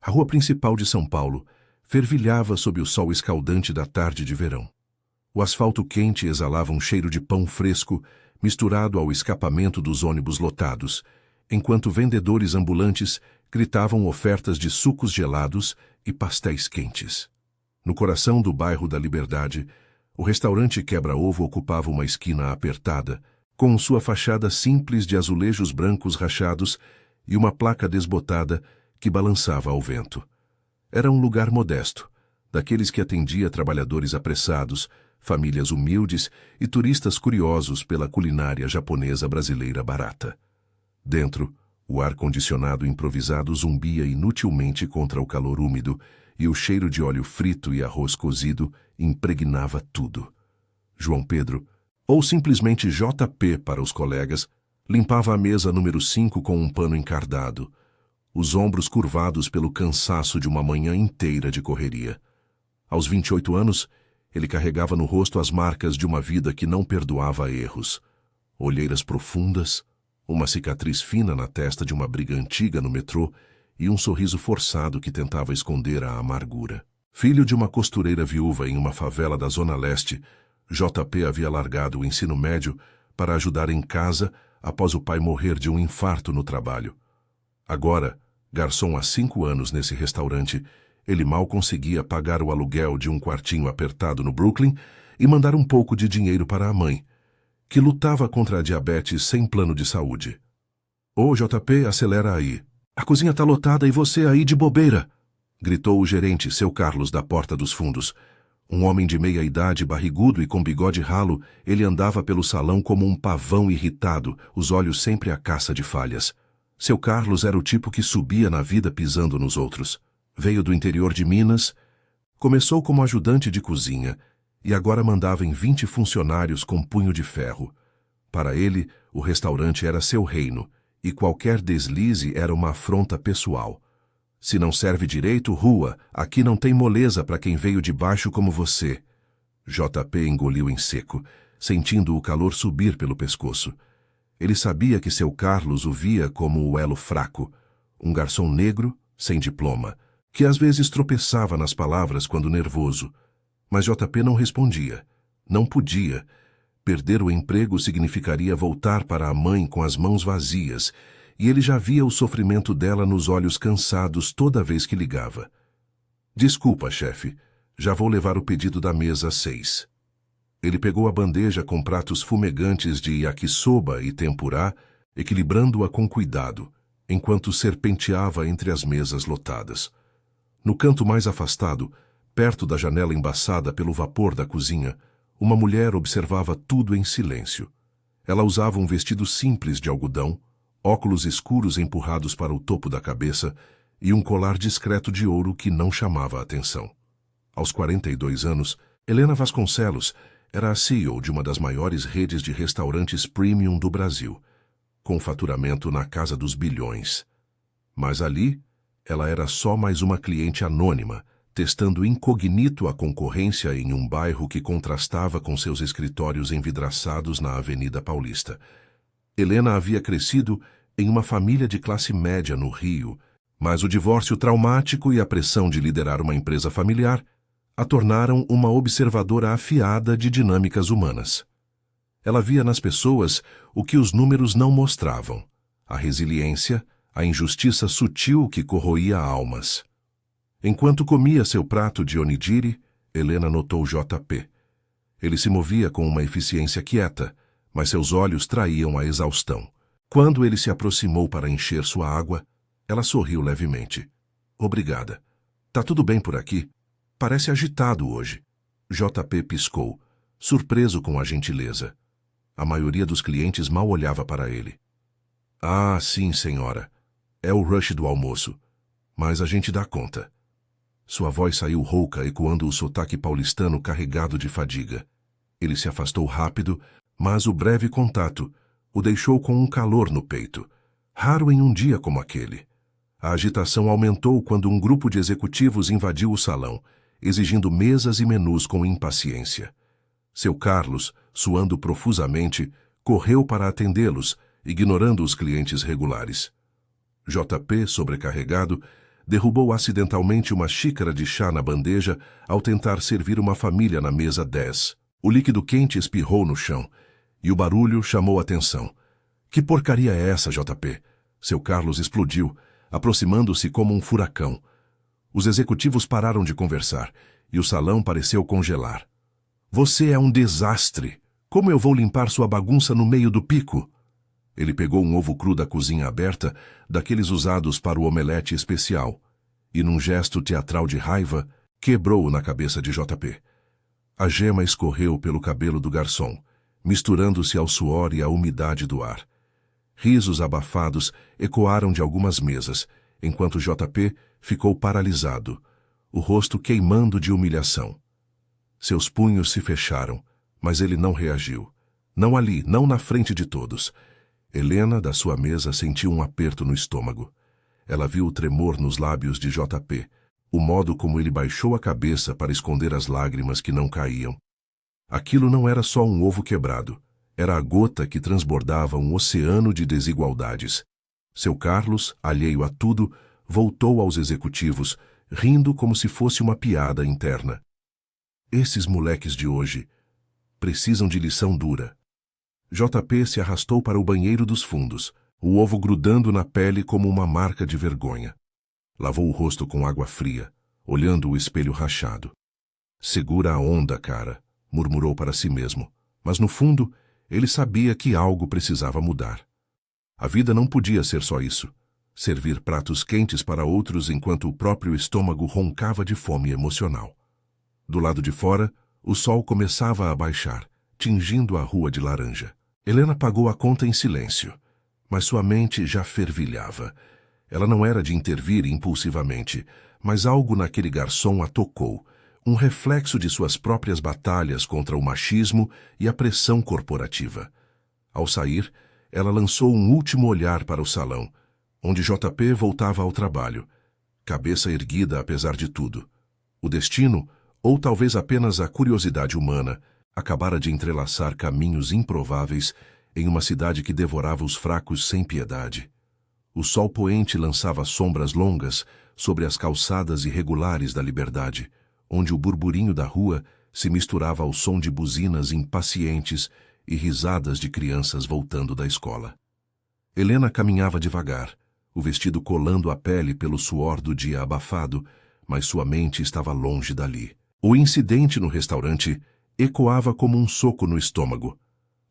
A rua principal de São Paulo fervilhava sob o sol escaldante da tarde de verão. O asfalto quente exalava um cheiro de pão fresco misturado ao escapamento dos ônibus lotados, enquanto vendedores ambulantes gritavam ofertas de sucos gelados e pastéis quentes. No coração do bairro da Liberdade, o restaurante Quebra-Ovo ocupava uma esquina apertada, com sua fachada simples de azulejos brancos rachados e uma placa desbotada que balançava ao vento. Era um lugar modesto, daqueles que atendia trabalhadores apressados, famílias humildes e turistas curiosos pela culinária japonesa brasileira barata. Dentro, o ar-condicionado improvisado zumbia inutilmente contra o calor úmido e o cheiro de óleo frito e arroz cozido impregnava tudo. João Pedro, ou simplesmente JP para os colegas, limpava a mesa número 5 com um pano encardado, os ombros curvados pelo cansaço de uma manhã inteira de correria. Aos 28 anos, ele carregava no rosto as marcas de uma vida que não perdoava erros. Olheiras profundas, uma cicatriz fina na testa de uma briga antiga no metrô e um sorriso forçado que tentava esconder a amargura. Filho de uma costureira viúva em uma favela da Zona Leste, JP havia largado o ensino médio para ajudar em casa após o pai morrer de um infarto no trabalho. Agora, garçom há 5 anos nesse restaurante, ele mal conseguia pagar o aluguel de um quartinho apertado no Brooklyn e mandar um pouco de dinheiro para a mãe, que lutava contra a diabetes sem plano de saúde. Ô JP, acelera aí. A cozinha tá lotada e você aí de bobeira, gritou o gerente, seu Carlos, da porta dos fundos. Um homem de meia idade, barrigudo e com bigode ralo, ele andava pelo salão como um pavão irritado, os olhos sempre à caça de falhas. Seu Carlos era o tipo que subia na vida pisando nos outros. Veio do interior de Minas, começou como ajudante de cozinha e agora mandava em 20 funcionários com punho de ferro. Para ele, o restaurante era seu reino e qualquer deslize era uma afronta pessoal. Se não serve direito, rua, aqui não tem moleza para quem veio de baixo como você. JP engoliu em seco, sentindo o calor subir pelo pescoço. Ele sabia que seu Carlos o via como o elo fraco, um garçom negro, sem diploma, que às vezes tropeçava nas palavras quando nervoso. Mas JP não respondia. Não podia. Perder o emprego significaria voltar para a mãe com as mãos vazias, e ele já via o sofrimento dela nos olhos cansados toda vez que ligava. Desculpa, chefe. Já vou levar o pedido da mesa 6. Ele pegou a bandeja com pratos fumegantes de yakisoba e tempurá, equilibrando-a com cuidado, enquanto serpenteava entre as mesas lotadas. No canto mais afastado, perto da janela embaçada pelo vapor da cozinha, uma mulher observava tudo em silêncio. Ela usava um vestido simples de algodão, óculos escuros empurrados para o topo da cabeça e um colar discreto de ouro que não chamava a atenção. Aos 42 anos, Helena Vasconcelos era a CEO de uma das maiores redes de restaurantes premium do Brasil, com faturamento na casa dos bilhões. Mas ali, ela era só mais uma cliente anônima, testando incognito a concorrência em um bairro que contrastava com seus escritórios envidraçados na Avenida Paulista. Helena havia crescido em uma família de classe média no Rio, mas o divórcio traumático e a pressão de liderar uma empresa familiar a tornaram uma observadora afiada de dinâmicas humanas. Ela via nas pessoas o que os números não mostravam: a resiliência, a injustiça sutil que corroía almas. Enquanto comia seu prato de onigiri, Helena notou JP. Ele se movia com uma eficiência quieta, mas seus olhos traíam a exaustão. Quando ele se aproximou para encher sua água, ela sorriu levemente. Obrigada. Tá tudo bem por aqui? Parece agitado hoje. JP piscou, surpreso com a gentileza. A maioria dos clientes mal olhava para ele. Ah, sim, senhora. É o rush do almoço. Mas a gente dá conta. Sua voz saiu rouca, ecoando o sotaque paulistano carregado de fadiga. Ele se afastou rápido, mas o breve contato o deixou com um calor no peito, raro em um dia como aquele. A agitação aumentou quando um grupo de executivos invadiu o salão, exigindo mesas e menus com impaciência. Seu Carlos, suando profusamente, correu para atendê-los, ignorando os clientes regulares. JP, sobrecarregado, derrubou acidentalmente uma xícara de chá na bandeja ao tentar servir uma família na mesa 10. O líquido quente espirrou no chão, e o barulho chamou a atenção. Que porcaria é essa, JP? Seu Carlos explodiu, aproximando-se como um furacão. Os executivos pararam de conversar, e o salão pareceu congelar. Você é um desastre! Como eu vou limpar sua bagunça no meio do pico? Ele pegou um ovo cru da cozinha aberta, daqueles usados para o omelete especial, e num gesto teatral de raiva, quebrou-o na cabeça de JP. A gema escorreu pelo cabelo do garçom, misturando-se ao suor e à umidade do ar. Risos abafados ecoaram de algumas mesas, enquanto JP ficou paralisado, o rosto queimando de humilhação. Seus punhos se fecharam, mas ele não reagiu. Não ali, não na frente de todos. Helena, da sua mesa, sentiu um aperto no estômago. Ela viu o tremor nos lábios de JP, o modo como ele baixou a cabeça para esconder as lágrimas que não caíam. Aquilo não era só um ovo quebrado, era a gota que transbordava um oceano de desigualdades. Seu Carlos, alheio a tudo, voltou aos executivos, rindo como se fosse uma piada interna. Esses moleques de hoje precisam de lição dura. JP se arrastou para o banheiro dos fundos, o ovo grudando na pele como uma marca de vergonha. Lavou o rosto com água fria, olhando o espelho rachado. Segura a onda, cara, murmurou para si mesmo, mas no fundo ele sabia que algo precisava mudar. A vida não podia ser só isso, servir pratos quentes para outros enquanto o próprio estômago roncava de fome emocional. Do lado de fora, o sol começava a baixar, tingindo a rua de laranja. Helena pagou a conta em silêncio, mas sua mente já fervilhava. Ela não era de intervir impulsivamente, mas algo naquele garçom a tocou, um reflexo de suas próprias batalhas contra o machismo e a pressão corporativa. Ao sair, ela lançou um último olhar para o salão, onde JP voltava ao trabalho, cabeça erguida apesar de tudo. O destino, ou talvez apenas a curiosidade humana, acabara de entrelaçar caminhos improváveis em uma cidade que devorava os fracos sem piedade. O sol poente lançava sombras longas sobre as calçadas irregulares da Liberdade, onde o burburinho da rua se misturava ao som de buzinas impacientes e risadas de crianças voltando da escola. Helena caminhava devagar, o vestido colando a pele pelo suor do dia abafado, mas sua mente estava longe dali. O incidente no restaurante ecoava como um soco no estômago,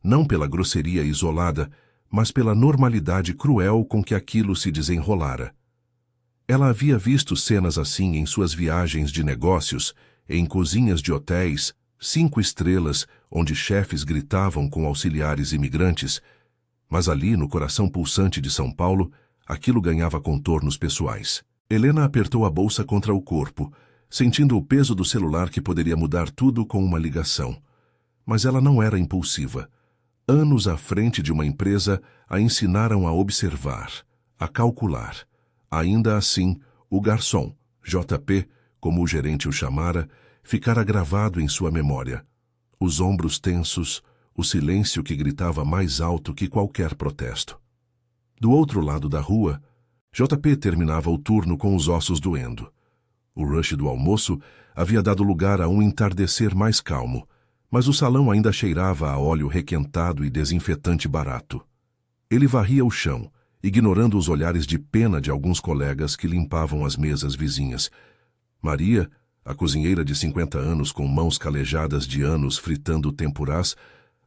não pela grosseria isolada, mas pela normalidade cruel com que aquilo se desenrolara. Ela havia visto cenas assim em suas viagens de negócios, em cozinhas de hotéis, 5 estrelas, onde chefes gritavam com auxiliares imigrantes, mas ali, no coração pulsante de São Paulo, aquilo ganhava contornos pessoais. Helena apertou a bolsa contra o corpo, sentindo o peso do celular que poderia mudar tudo com uma ligação. Mas ela não era impulsiva. Anos à frente de uma empresa a ensinaram a observar, a calcular. Ainda assim, o garçom, JP, como o gerente o chamara, ficara gravado em sua memória. Os ombros tensos, o silêncio que gritava mais alto que qualquer protesto. Do outro lado da rua, JP terminava o turno com os ossos doendo. O rush do almoço havia dado lugar a um entardecer mais calmo, mas o salão ainda cheirava a óleo requentado e desinfetante barato. Ele varria o chão, ignorando os olhares de pena de alguns colegas que limpavam as mesas vizinhas. Maria, a cozinheira de 50 anos com mãos calejadas de anos fritando tempurás,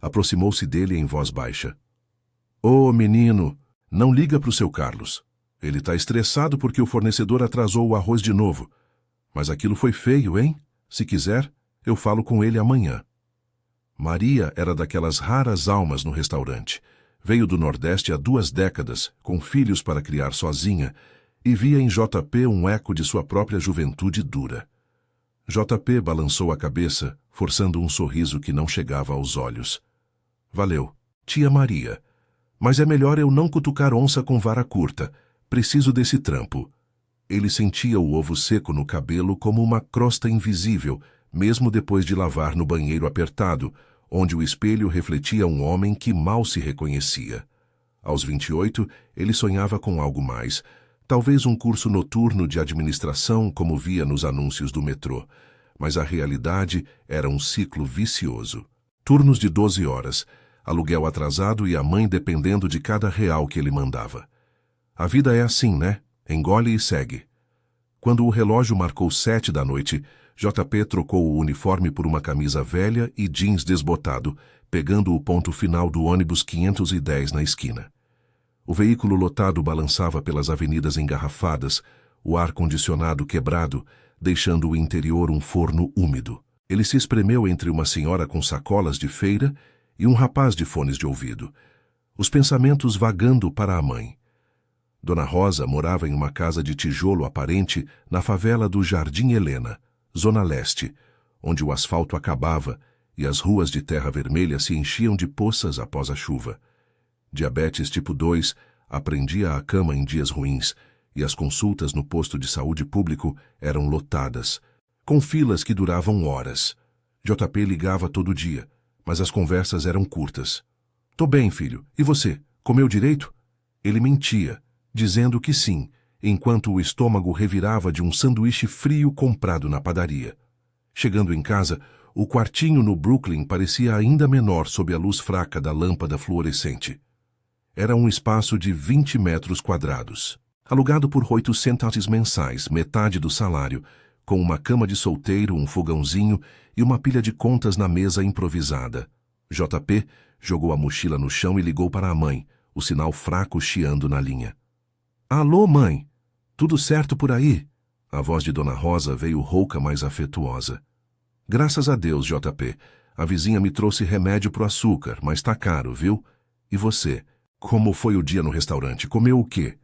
aproximou-se dele em voz baixa. — Ô, menino, não liga para o seu Carlos. Ele está estressado porque o fornecedor atrasou o arroz de novo. Mas aquilo foi feio, hein? Se quiser, eu falo com ele amanhã. Maria era daquelas raras almas no restaurante. Veio do Nordeste há 2 décadas, com filhos para criar sozinha, e via em JP um eco de sua própria juventude dura. JP balançou a cabeça, forçando um sorriso que não chegava aos olhos. Valeu, tia Maria. Mas é melhor eu não cutucar onça com vara curta. Preciso desse trampo. Ele sentia o ovo seco no cabelo como uma crosta invisível, mesmo depois de lavar no banheiro apertado, onde o espelho refletia um homem que mal se reconhecia. Aos 28, ele sonhava com algo mais, Talvez um curso noturno de administração, como via nos anúncios do metrô. Mas a realidade era um ciclo vicioso. Turnos de 12 horas, aluguel atrasado e a mãe dependendo de cada real que ele mandava. A vida é assim, né? Engole e segue. Quando o relógio marcou 7 da noite, JP trocou o uniforme por uma camisa velha e jeans desbotado, pegando o ponto final do ônibus 510 na esquina. O veículo lotado balançava pelas avenidas engarrafadas, o ar-condicionado quebrado, deixando o interior um forno úmido. Ele se espremeu entre uma senhora com sacolas de feira e um rapaz de fones de ouvido, os pensamentos vagando para a mãe. Dona Rosa morava em uma casa de tijolo aparente na favela do Jardim Helena, Zona Leste, onde o asfalto acabava e as ruas de terra vermelha se enchiam de poças após a chuva. Diabetes tipo 2, aprendia à cama em dias ruins e as consultas no posto de saúde público eram lotadas, com filas que duravam horas. JP ligava todo dia, mas as conversas eram curtas. "Tô bem, filho. E você? Comeu direito?" Ele mentia, dizendo que sim, enquanto o estômago revirava de um sanduíche frio comprado na padaria. Chegando em casa, o quartinho no Brooklyn parecia ainda menor sob a luz fraca da lâmpada fluorescente. Era um espaço de 20 metros quadrados, alugado por $800 mensais, metade do salário, com uma cama de solteiro, um fogãozinho e uma pilha de contas na mesa improvisada. JP jogou a mochila no chão e ligou para a mãe, o sinal fraco chiando na linha. "Alô, mãe? Tudo certo por aí?" A voz de Dona Rosa veio rouca, mas afetuosa. "Graças a Deus, JP. A vizinha me trouxe remédio pro açúcar, mas tá caro, viu? E você? Como foi o dia no restaurante? Comeu o quê?"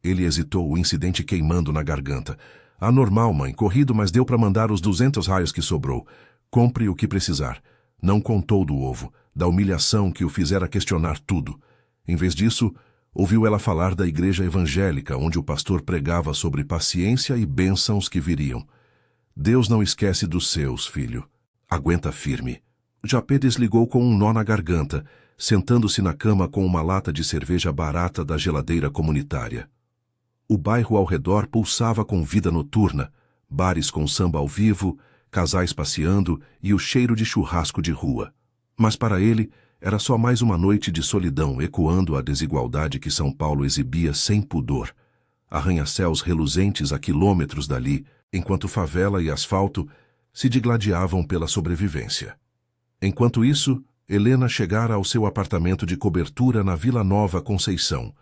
Ele hesitou, o incidente queimando na garganta. "Anormal, mãe. Corrido, mas deu para mandar os 200 raios que sobrou. Compre o que precisar." Não contou do ovo, da humilhação que o fizera questionar tudo. Em vez disso, ouviu ela falar da igreja evangélica, onde o pastor pregava sobre paciência e bênçãos que viriam. "Deus não esquece dos seus, filho. Aguenta firme." JP desligou com um nó na garganta, sentando-se na cama com uma lata de cerveja barata da geladeira comunitária. O bairro ao redor pulsava com vida noturna, bares com samba ao vivo, casais passeando e o cheiro de churrasco de rua. Mas para ele, era só mais uma noite de solidão, ecoando a desigualdade que São Paulo exibia sem pudor. Arranha-céus reluzentes a quilômetros dali, enquanto favela e asfalto se digladiavam pela sobrevivência. Enquanto isso, Helena chegara ao seu apartamento de cobertura na Vila Nova Conceição,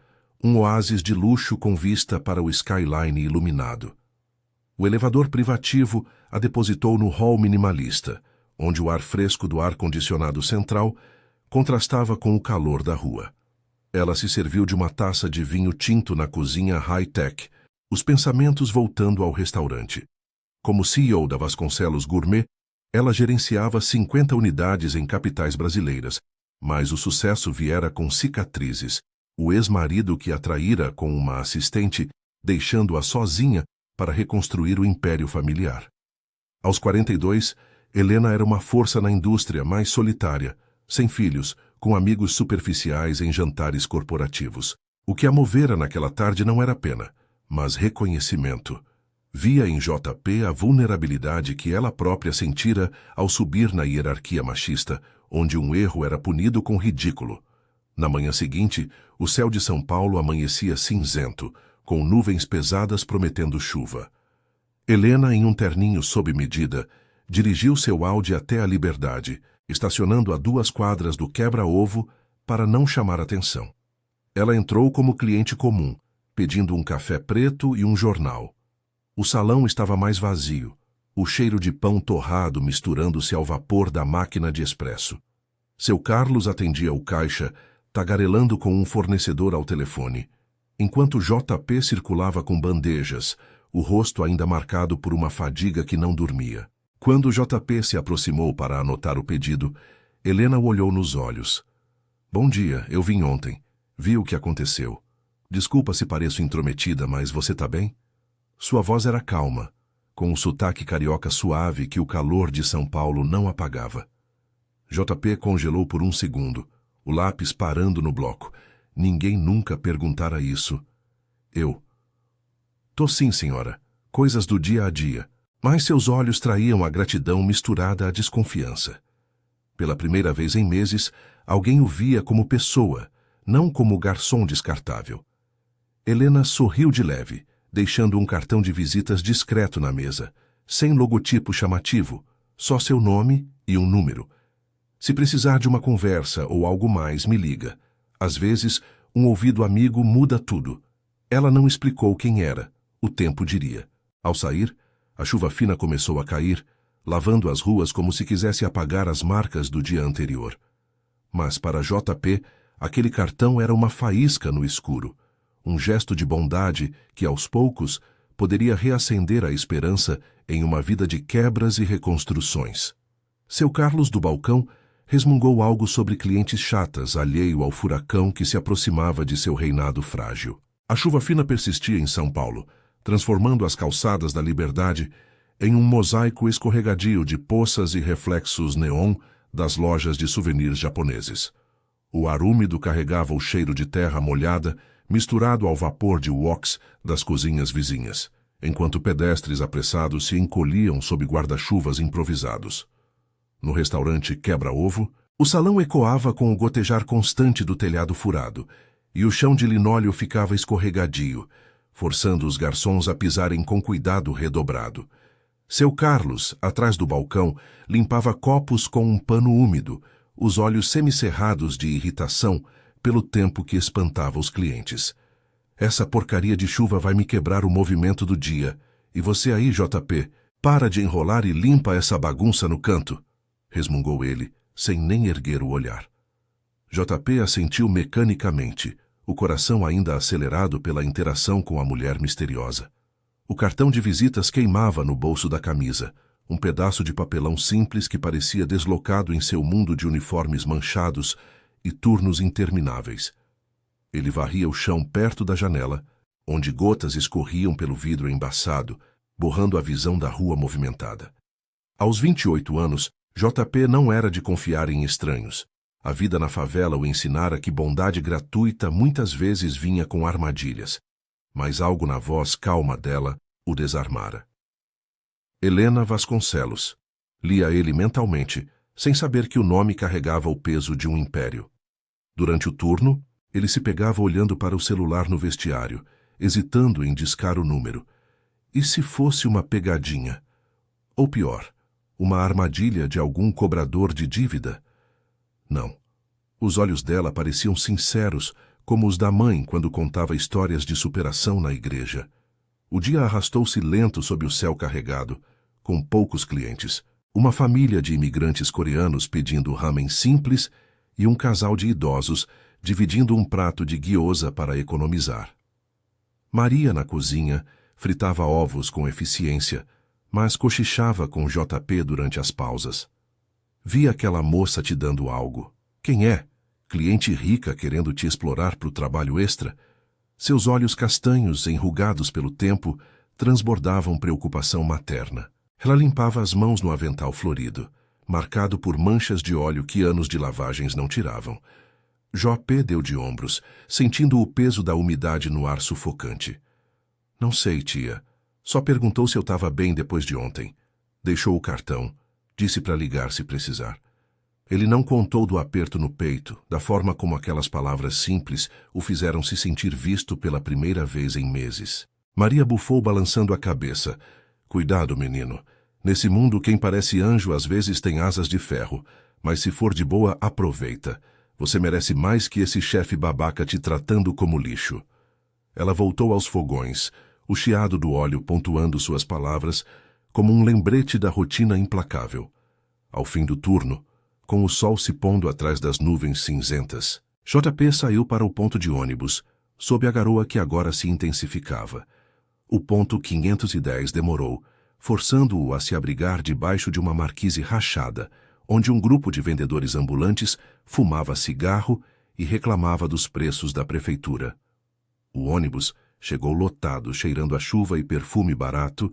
um oásis de luxo com vista para o skyline iluminado. O elevador privativo a depositou no hall minimalista, onde o ar fresco do ar-condicionado central contrastava com o calor da rua. Ela se serviu de uma taça de vinho tinto na cozinha high-tech, os pensamentos voltando ao restaurante. Como CEO da Vasconcelos Gourmet, ela gerenciava 50 unidades em capitais brasileiras, mas o sucesso viera com cicatrizes, o ex-marido que a traíra com uma assistente, deixando-a sozinha para reconstruir o império familiar. Aos 42, Helena era uma força na indústria mais solitária, sem filhos, com amigos superficiais em jantares corporativos. O que a movera naquela tarde não era pena, mas reconhecimento. Via em JP a vulnerabilidade que ela própria sentira ao subir na hierarquia machista, onde um erro era punido com ridículo. Na manhã seguinte, o céu de São Paulo amanhecia cinzento, com nuvens pesadas prometendo chuva. Helena, em um terninho sob medida, dirigiu seu Audi até a Liberdade, estacionando a 2 quadras do quebra-ovo para não chamar atenção. Ela entrou como cliente comum, pedindo um café preto e um jornal. O salão estava mais vazio, o cheiro de pão torrado misturando-se ao vapor da máquina de expresso. Seu Carlos atendia o caixa, tagarelando com um fornecedor ao telefone, enquanto JP circulava com bandejas, o rosto ainda marcado por uma fadiga que não dormia. Quando JP se aproximou para anotar o pedido, Helena o olhou nos olhos. "Bom dia, eu vim ontem. Vi o que aconteceu. Desculpa se pareço intrometida, mas você tá bem?" Sua voz era calma, com um sotaque carioca suave que o calor de São Paulo não apagava. JP congelou por um segundo, o lápis parando no bloco. Ninguém nunca perguntara isso. Tô sim, senhora. Coisas do dia a dia. Mas seus olhos traíam a gratidão misturada à desconfiança. Pela primeira vez em meses, alguém o via como pessoa, não como garçom descartável. Helena sorriu de leve, deixando um cartão de visitas discreto na mesa, sem logotipo chamativo, só seu nome e um número. Se precisar de uma conversa ou algo mais, me liga. Às vezes, um ouvido amigo muda tudo. Ela não explicou quem era, o tempo diria. Ao sair, a chuva fina começou a cair, lavando as ruas como se quisesse apagar as marcas do dia anterior. Mas para JP, aquele cartão era uma faísca no escuro, um gesto de bondade que, aos poucos, poderia reacender a esperança em uma vida de quebras e reconstruções. Seu Carlos do balcão resmungou algo sobre clientes chatas, alheio ao furacão que se aproximava de seu reinado frágil. A chuva fina persistia em São Paulo, transformando as calçadas da Liberdade em um mosaico escorregadio de poças e reflexos neon das lojas de souvenirs japoneses. O ar úmido carregava o cheiro de terra molhada, misturado ao vapor de woks das cozinhas vizinhas, enquanto pedestres apressados se encolhiam sob guarda-chuvas improvisados. No restaurante Quebra-Ovo, o salão ecoava com o gotejar constante do telhado furado, e o chão de linóleo ficava escorregadio, forçando os garçons a pisarem com cuidado redobrado. Seu Carlos, atrás do balcão, limpava copos com um pano úmido, os olhos semicerrados de irritação pelo tempo que espantava os clientes. Essa porcaria de chuva vai me quebrar o movimento do dia. E você aí, JP, para de enrolar e limpa essa bagunça no canto, resmungou ele, sem nem erguer o olhar. JP assentiu mecanicamente, o coração ainda acelerado pela interação com a mulher misteriosa. O cartão de visitas queimava no bolso da camisa, um pedaço de papelão simples que parecia deslocado em seu mundo de uniformes manchados e turnos intermináveis. Ele varria o chão perto da janela, onde gotas escorriam pelo vidro embaçado, borrando a visão da rua movimentada. Aos 28 anos, JP não era de confiar em estranhos. A vida na favela o ensinara que bondade gratuita muitas vezes vinha com armadilhas, mas algo na voz calma dela o desarmara. Helena Vasconcelos. Lia ele mentalmente, sem saber que o nome carregava o peso de um império. Durante o turno, ele se pegava olhando para o celular no vestiário, hesitando em discar o número. E se fosse uma pegadinha? Ou pior, uma armadilha de algum cobrador de dívida? Não. Os olhos dela pareciam sinceros, como os da mãe quando contava histórias de superação na igreja. O dia arrastou-se lento sob o céu carregado, com poucos clientes, uma família de imigrantes coreanos pedindo ramen simples e um casal de idosos dividindo um prato de gyoza para economizar. Maria, na cozinha, fritava ovos com eficiência, mas cochichava com JP durante as pausas. Vi aquela moça te dando algo. Quem é? Cliente rica querendo te explorar para o trabalho extra? Seus olhos castanhos, enrugados pelo tempo, transbordavam preocupação materna. Ela limpava as mãos no avental florido, marcado por manchas de óleo que anos de lavagens não tiravam. JP deu de ombros, sentindo o peso da umidade no ar sufocante. Não sei, tia. Só perguntou se eu estava bem depois de ontem. Deixou o cartão. Disse para ligar se precisar. Ele não contou do aperto no peito, da forma como aquelas palavras simples o fizeram se sentir visto pela primeira vez em meses. Maria bufou balançando a cabeça. Cuidado, menino. Nesse mundo quem parece anjo às vezes tem asas de ferro, mas se for de boa, aproveita. Você merece mais que esse chefe babaca te tratando como lixo. Ela voltou aos fogões, o chiado do óleo pontuando suas palavras como um lembrete da rotina implacável. Ao fim do turno, com o sol se pondo atrás das nuvens cinzentas, JP saiu para o ponto de ônibus, sob a garoa que agora se intensificava. O ponto 510 demorou, forçando-o a se abrigar debaixo de uma marquise rachada, onde um grupo de vendedores ambulantes fumava cigarro e reclamava dos preços da prefeitura. O ônibus chegou lotado, cheirando a chuva e perfume barato,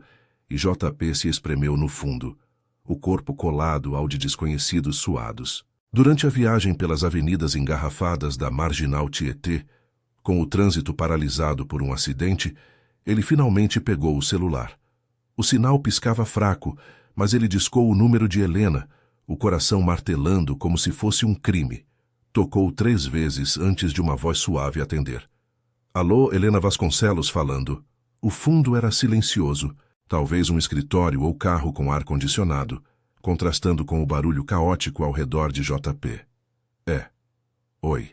e JP se espremeu no fundo, o corpo colado ao de desconhecidos suados. Durante a viagem pelas avenidas engarrafadas da Marginal Tietê, com o trânsito paralisado por um acidente, Ele finalmente pegou o celular. O sinal piscava fraco, mas ele discou o número de Helena, o coração martelando como se fosse um crime. Tocou 3 vezes antes de uma voz suave atender. Alô, Helena Vasconcelos falando. O fundo era silencioso, talvez um escritório ou carro com ar-condicionado, contrastando com o barulho caótico ao redor de JP. Oi.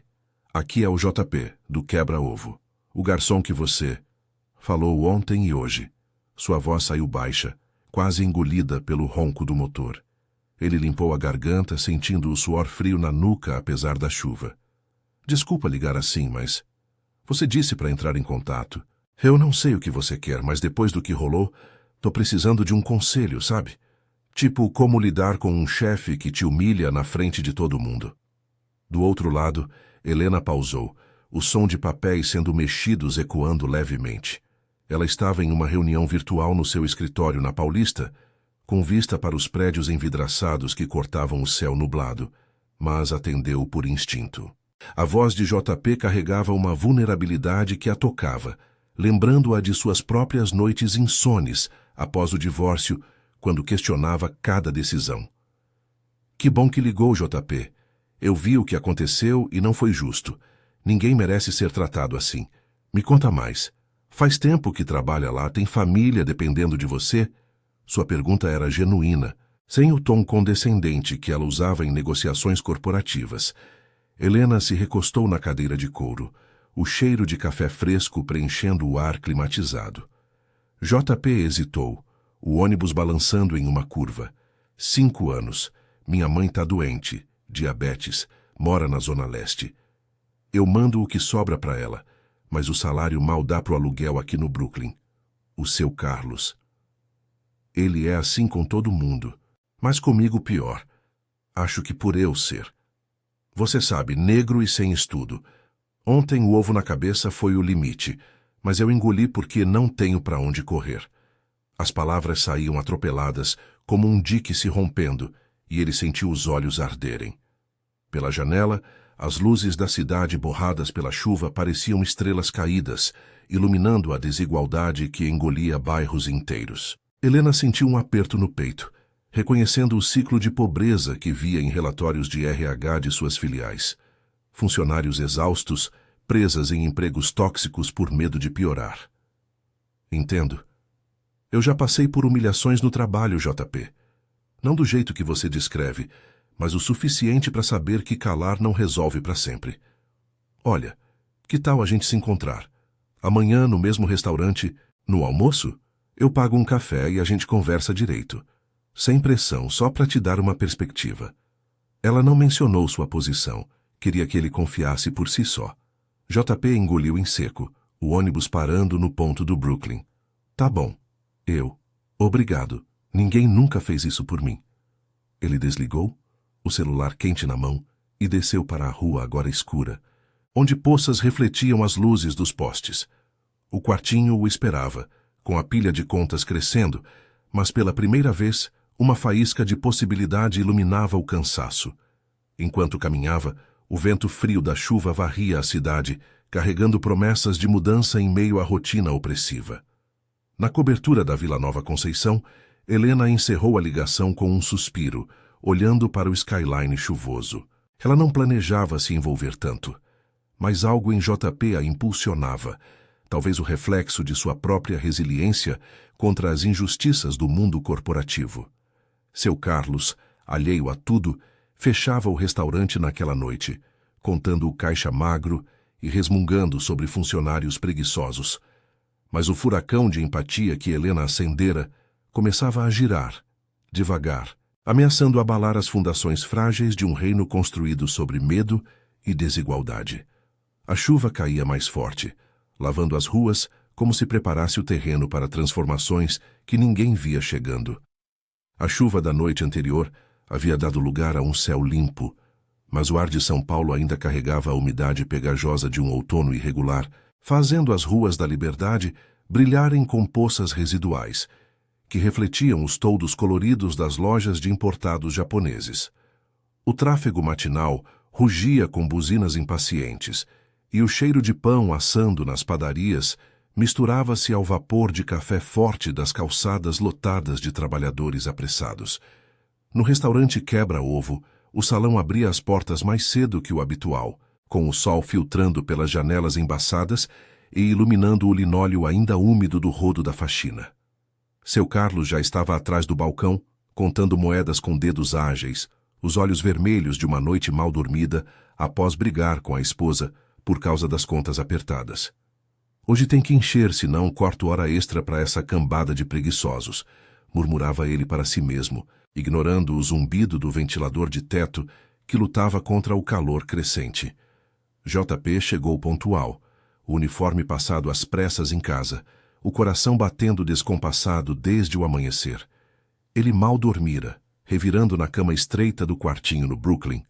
Aqui é o JP, do Quebra-Ovo. O garçom que você falou ontem e hoje. Sua voz saiu baixa, quase engolida pelo ronco do motor. Ele limpou a garganta, sentindo o suor frio na nuca apesar da chuva. Desculpa ligar assim, mas... Você disse para entrar em contato. Eu não sei o que você quer, mas depois do que rolou, tô precisando de um conselho, sabe? Tipo, como lidar com um chefe que te humilha na frente de todo mundo. Do outro lado, Helena pausou, o som de papéis sendo mexidos ecoando levemente. Ela estava em uma reunião virtual no seu escritório na Paulista, com vista para os prédios envidraçados que cortavam o céu nublado, mas atendeu por instinto. A voz de JP carregava uma vulnerabilidade que a tocava, lembrando-a de suas próprias noites insones após o divórcio, quando questionava cada decisão. Que bom que ligou, JP. Eu vi o que aconteceu e não foi justo. Ninguém merece ser tratado assim. Me conta mais. Faz tempo que trabalha lá, tem família dependendo de você? Sua pergunta era genuína, sem o tom condescendente que ela usava em negociações corporativas. Helena se recostou na cadeira de couro, o cheiro de café fresco preenchendo o ar climatizado. JP hesitou, o ônibus balançando em uma curva. 5 anos. Minha mãe tá doente, diabetes, mora na Zona Leste. Eu mando o que sobra para ela, mas o salário mal dá pro aluguel aqui no Brooklyn. O seu Carlos. Ele é assim com todo mundo, mas comigo pior. Acho que por eu ser. Você sabe, negro e sem estudo. Ontem o ovo na cabeça foi o limite, mas eu engoli porque não tenho para onde correr. As palavras saíam atropeladas, como um dique se rompendo, e ele sentiu os olhos arderem. Pela janela, as luzes da cidade borradas pela chuva pareciam estrelas caídas, iluminando a desigualdade que engolia bairros inteiros. Helena sentiu um aperto no peito, reconhecendo o ciclo de pobreza que via em relatórios de RH de suas filiais. Funcionários exaustos, presas em empregos tóxicos por medo de piorar. Entendo. Eu já passei por humilhações no trabalho, JP. Não do jeito que você descreve, mas o suficiente para saber que calar não resolve para sempre. Olha, que tal a gente se encontrar? Amanhã, no mesmo restaurante, no almoço? Eu pago um café e a gente conversa direito. Sem pressão, só para te dar uma perspectiva. Ela não mencionou sua posição. Queria que ele confiasse por si só. JP engoliu em seco, o ônibus parando no ponto do Brooklyn. Tá bom. Obrigado. Ninguém nunca fez isso por mim. Ele desligou, o celular quente na mão, e desceu para a rua agora escura, onde poças refletiam as luzes dos postes. O quartinho o esperava, com a pilha de contas crescendo, mas pela primeira vez, uma faísca de possibilidade iluminava o cansaço. Enquanto caminhava, o vento frio da chuva varria a cidade, carregando promessas de mudança em meio à rotina opressiva. Na cobertura da Vila Nova Conceição, Helena encerrou a ligação com um suspiro, olhando para o skyline chuvoso. Ela não planejava se envolver tanto, mas algo em JP a impulsionava, talvez o reflexo de sua própria resiliência contra as injustiças do mundo corporativo. Seu Carlos, alheio a tudo, fechava o restaurante naquela noite, contando o caixa magro e resmungando sobre funcionários preguiçosos. Mas o furacão de empatia que Helena acendera começava a girar, devagar, ameaçando abalar as fundações frágeis de um reino construído sobre medo e desigualdade. A chuva caía mais forte, lavando as ruas como se preparasse o terreno para transformações que ninguém via chegando. A chuva da noite anterior havia dado lugar a um céu limpo, mas o ar de São Paulo ainda carregava a umidade pegajosa de um outono irregular, fazendo as ruas da Liberdade brilharem com poças residuais, que refletiam os toldos coloridos das lojas de importados japoneses. O tráfego matinal rugia com buzinas impacientes, e o cheiro de pão assando nas padarias misturava-se ao vapor de café forte das calçadas lotadas de trabalhadores apressados. No restaurante Quebra-Ovo, o salão abria as portas mais cedo que o habitual, com o sol filtrando pelas janelas embaçadas e iluminando o linóleo ainda úmido do rodo da faxina. Seu Carlos já estava atrás do balcão, contando moedas com dedos ágeis, os olhos vermelhos de uma noite mal dormida após brigar com a esposa por causa das contas apertadas. Hoje tem que encher, senão corto hora extra para essa cambada de preguiçosos, murmurava ele para si mesmo, ignorando o zumbido do ventilador de teto que lutava contra o calor crescente. JP chegou pontual, o uniforme passado às pressas em casa, o coração batendo descompassado desde o amanhecer. Ele mal dormira, revirando na cama estreita do quartinho no Brooklyn,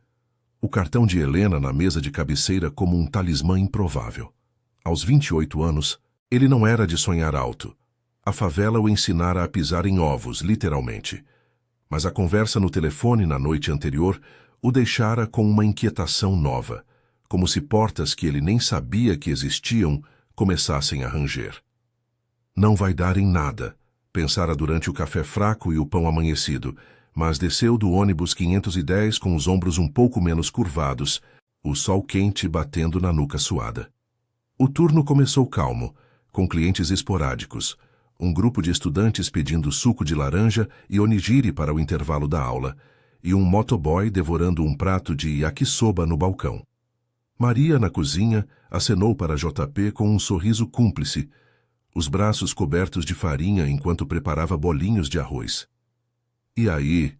o cartão de Helena na mesa de cabeceira como um talismã improvável. Aos 28 anos, ele não era de sonhar alto. A favela o ensinara a pisar em ovos, literalmente. Mas a conversa no telefone na noite anterior o deixara com uma inquietação nova, como se portas que ele nem sabia que existiam começassem a ranger. Não vai dar em nada, pensara durante o café fraco e o pão amanhecido, mas desceu do ônibus 510 com os ombros um pouco menos curvados, o sol quente batendo na nuca suada. O turno começou calmo, com clientes esporádicos, um grupo de estudantes pedindo suco de laranja e onigiri para o intervalo da aula, e um motoboy devorando um prato de yakisoba no balcão. Maria, na cozinha, acenou para JP com um sorriso cúmplice, os braços cobertos de farinha enquanto preparava bolinhos de arroz. E aí,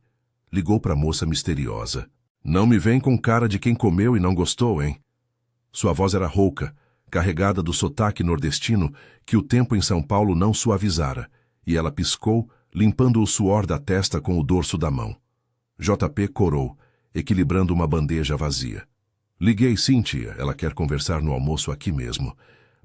ligou para a moça misteriosa. Não me vem com cara de quem comeu e não gostou, hein? Sua voz era rouca, carregada do sotaque nordestino que o tempo em São Paulo não suavizara, e ela piscou, limpando o suor da testa com o dorso da mão. JP corou, equilibrando uma bandeja vazia. Liguei sim, tia, ela quer conversar no almoço aqui mesmo,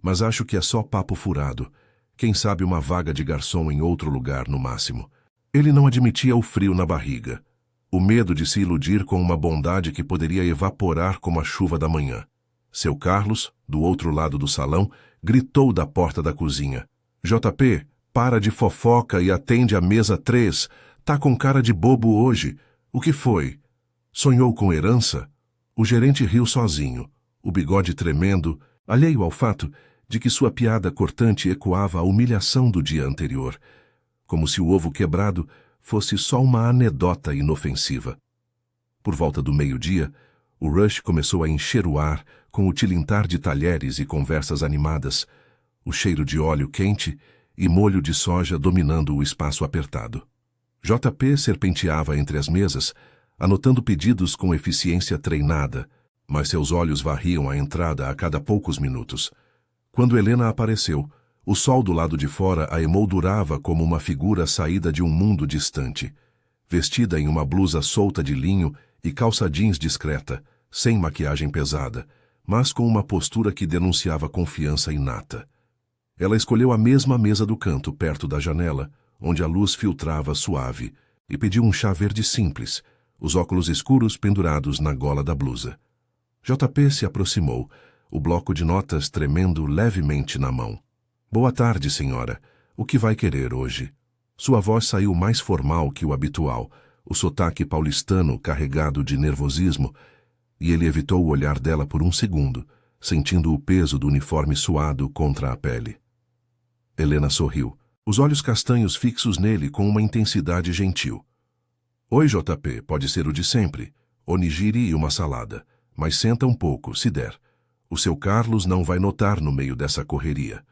mas acho que é só papo furado. Quem sabe uma vaga de garçom em outro lugar no máximo. Ele não admitia o frio na barriga, o medo de se iludir com uma bondade que poderia evaporar como a chuva da manhã. Seu Carlos, do outro lado do salão, gritou da porta da cozinha. JP, para de fofoca e atende a mesa 3. Tá com cara de bobo hoje. O que foi? Sonhou com herança? O gerente riu sozinho, o bigode tremendo, alheio ao fato de que sua piada cortante ecoava a humilhação do dia anterior, como se o ovo quebrado fosse só uma anedota inofensiva. Por volta do meio-dia, o rush começou a encher o ar com o tilintar de talheres e conversas animadas, o cheiro de óleo quente e molho de soja dominando o espaço apertado. JP serpenteava entre as mesas, anotando pedidos com eficiência treinada, mas seus olhos varriam a entrada a cada poucos minutos. Quando Helena apareceu, o sol do lado de fora a emoldurava como uma figura saída de um mundo distante, vestida em uma blusa solta de linho e calça jeans discreta, sem maquiagem pesada, mas com uma postura que denunciava confiança inata. Ela escolheu a mesma mesa do canto, perto da janela, onde a luz filtrava suave, e pediu um chá verde simples, os óculos escuros pendurados na gola da blusa. JP se aproximou, o bloco de notas tremendo levemente na mão. Boa tarde, senhora. O que vai querer hoje? Sua voz saiu mais formal que o habitual, o sotaque paulistano carregado de nervosismo, e ele evitou o olhar dela por um segundo, sentindo o peso do uniforme suado contra a pele. Helena sorriu, os olhos castanhos fixos nele com uma intensidade gentil. Oi, JP, pode ser o de sempre. Onigiri e uma salada. Mas senta um pouco, se der. O seu Carlos não vai notar no meio dessa correria.